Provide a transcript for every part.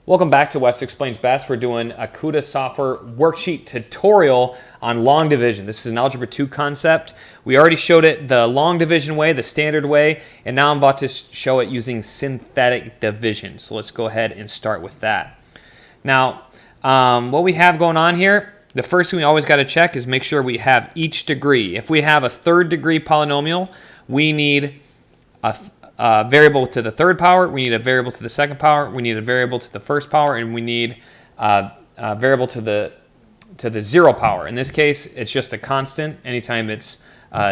Welcome back to Wes Explains Best. We're doing a Kuta software worksheet tutorial on long division. This is an Algebra 2 concept. We already showed it the long division way, the standard way, and now I'm about to show it using synthetic division. So let's go ahead and start with that. Now, what we have going on here, the first thing we always got to check is make sure we have each degree. If we have a third degree polynomial, we need a variable to the third power, we need a variable to the second power, we need a variable to the first power, and we need a variable to the zero power. In this case, it's just a constant anytime it's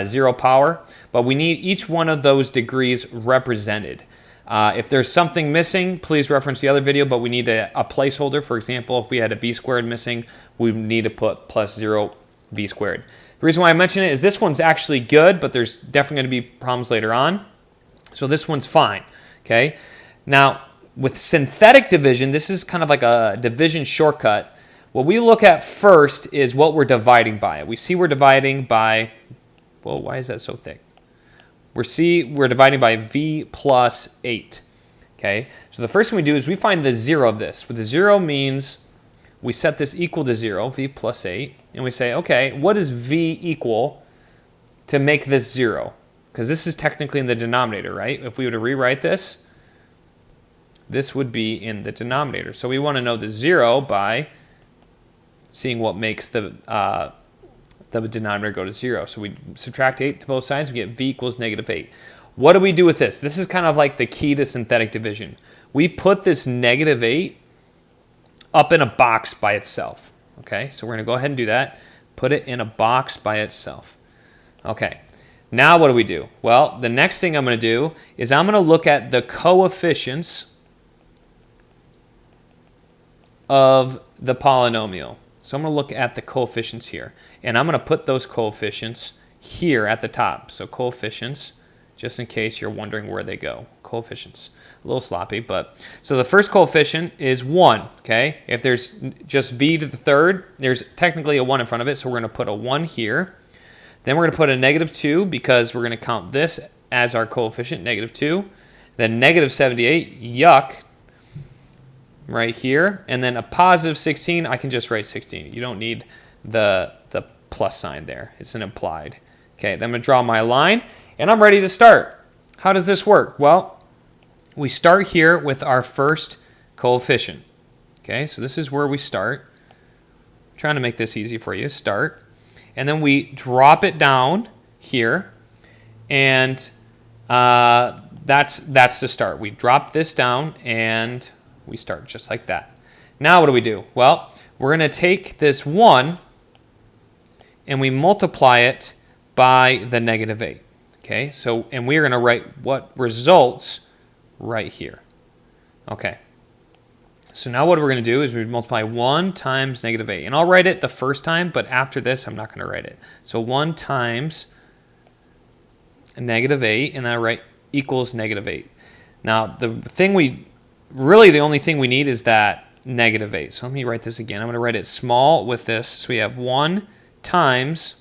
zero power, but we need each one of those degrees represented. If there's something missing, please reference the other video, but we need a placeholder. For example, if we had a v squared missing, we need to put plus 0 v squared. The reason why I mention it is this one's actually good, but there's definitely going to be problems later on. So this one's fine, okay? Now, with synthetic division, this is kind of like a division shortcut. What we look at first is what we're dividing by. We see we're dividing by, well, why is that so thick? We're dividing by v plus 8, okay? So the first thing we do is we find the 0 of this. What the 0 means, we set this equal to 0, v plus 8, and we say, okay, what does v equal to make this 0? Because this is technically in the denominator, right? If we were to rewrite this, this would be in the denominator. So we want to know the 0 by seeing what makes the denominator go to 0. So we subtract 8 to both sides, we get v equals negative 8. What do we do with this? This is kind of like the key to synthetic division. We put this negative 8 up in a box by itself. Okay, so we're going to go ahead and do that. Put it in a box by itself. Okay. Now what do we do? Well, the next thing I'm going to do is I'm going to look at the coefficients of the polynomial. So I'm going to look at the coefficients here. And I'm going to put those coefficients here at the top. So coefficients, just in case you're wondering where they go. Coefficients. A little sloppy, but... So the first coefficient is 1, okay? If there's just v to the third, there's technically a 1 in front of it, so we're going to put a 1 here. Then we're going to put a negative 2 because we're going to count this as our coefficient, negative 2. Then negative 78, yuck, right here. And then a positive 16, I can just write 16. You don't need the plus sign there. It's an implied. Okay, then I'm going to draw my line, and I'm ready to start. How does this work? Well, we start here with our first coefficient. Okay, so this is where we start. I'm trying to make this easy for you. Start. And then we drop it down here, and that's the start. We drop this down, and we start just like that. Now what do we do? Well, we're going to take this 1, and we multiply it by the negative 8. Okay, so, and we're going to write what results right here. Okay. So now what we're going to do is we multiply 1 times negative 8. And I'll write it the first time, but after this, I'm not going to write it. So 1 times negative 8, and then I write equals negative 8. Now, the only thing we need is that negative 8. So let me write this again. I'm going to write it small with this. So we have 1 times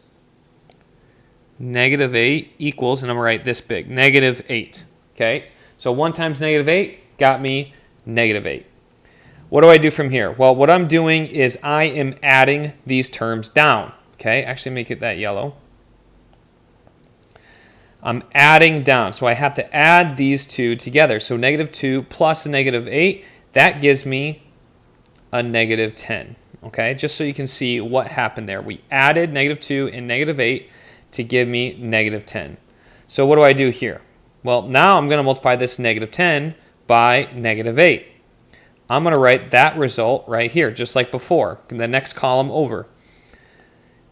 negative 8 equals, and I'm going to write this big, negative 8. Okay? So 1 times negative 8 got me negative 8. What do I do from here? Well, what I'm doing is I am adding these terms down. Okay, actually make it that yellow. I'm adding down, so I have to add these two together. So negative 2 plus a negative 8, that gives me a negative 10. Okay, just so you can see what happened there. We added negative 2 and negative 8 to give me negative 10. So what do I do here? Well, now I'm going to multiply this negative 10 by negative 8. I'm going to write that result right here, just like before, in the next column over.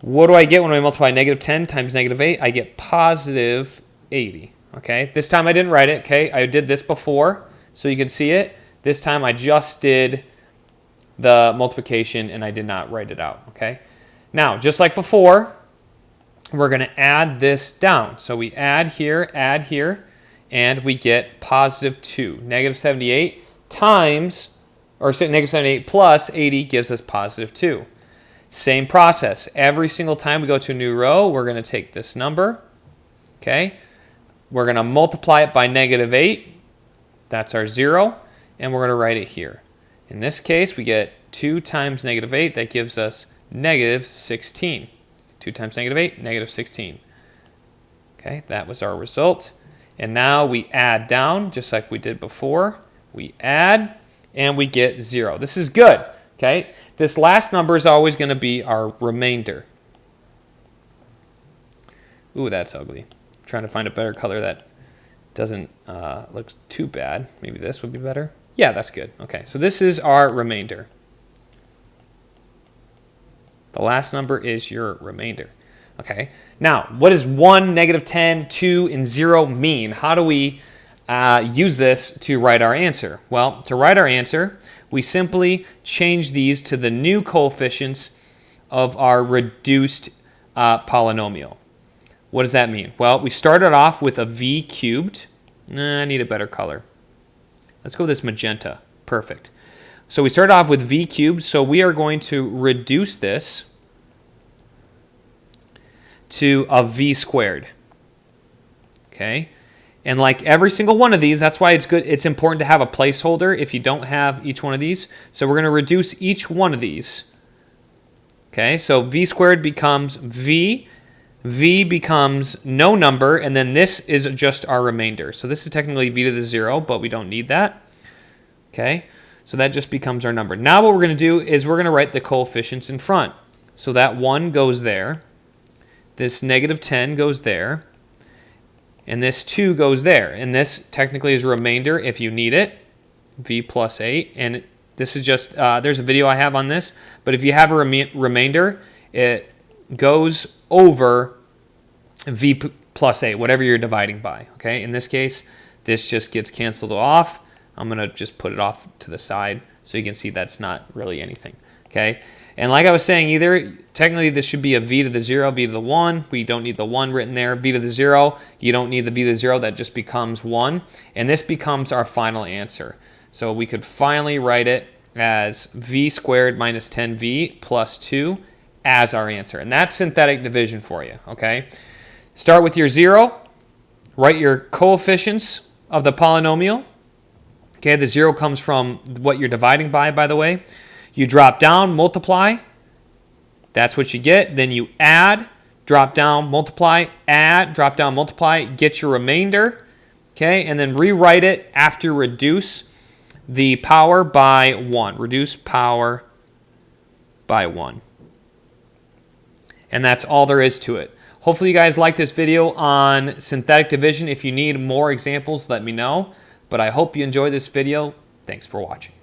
What do I get when I multiply negative 10 times negative 8? I get positive 80. Okay, this time I didn't write it. Okay, I did this before, so you can see it. This time I just did the multiplication, and I did not write it out. Okay, now, just like before, we're going to add this down. So we add here, and we get positive 2. Negative 78 times... or negative 78 plus 80 gives us positive 2. Same process. Every single time we go to a new row, we're going to take this number. Okay. We're going to multiply it by negative 8. That's our 0. And we're going to write it here. In this case, we get 2 times negative 8. That gives us negative 16. 2 times negative 8, negative 16. Okay, that was our result. And now we add down, just like we did before. We add, and we get 0. This is good. Okay, this last number is always going to be our remainder. Ooh, that's ugly. I'm trying to find a better color that doesn't look too bad. Maybe this would be better. Yeah, that's good. Okay, so this is our remainder. The last number is your remainder. Okay, now what does 1, negative 10, 2, and 0 mean? How do we use this to write our answer? Well, to write our answer, we simply change these to the new coefficients of our reduced polynomial. What does that mean? Well, we started off with a v cubed. I need a better color. Let's go with this magenta. Perfect. So we started off with v cubed, so we are going to reduce this to a v squared. Okay? And like every single one of these, that's why it's good. It's important to have a placeholder if you don't have each one of these. So we're going to reduce each one of these. Okay, so v squared becomes v. V becomes no number, and then this is just our remainder. So this is technically v to the 0, but we don't need that. Okay, so that just becomes our number. Now what we're going to do is we're going to write the coefficients in front. So that 1 goes there. This negative 10 goes there. And this 2 goes there. And this technically is a remainder if you need it. V plus 8. And this is just, there's a video I have on this. But if you have a remainder, it goes over V plus 8, whatever you're dividing by. Okay. In this case, this just gets canceled off. I'm going to just put it off to the side so you can see that's not really anything. Okay. And like I was saying, either technically this should be a v to the 0, v to the 1. We don't need the 1 written there. V to the 0, you don't need the v to the 0. That just becomes 1. And this becomes our final answer. So we could finally write it as v squared minus 10v plus 2 as our answer. And that's synthetic division for you. Okay. Start with your 0. Write your coefficients of the polynomial. Okay, the 0 comes from what you're dividing by the way. You drop down, multiply. That's what you get. Then you add, drop down, multiply, add, drop down, multiply, get your remainder. Okay, and then rewrite it after reduce the power by 1. Reduce power by 1. And that's all there is to it. Hopefully you guys like this video on synthetic division. If you need more examples, let me know. But I hope you enjoyed this video. Thanks for watching.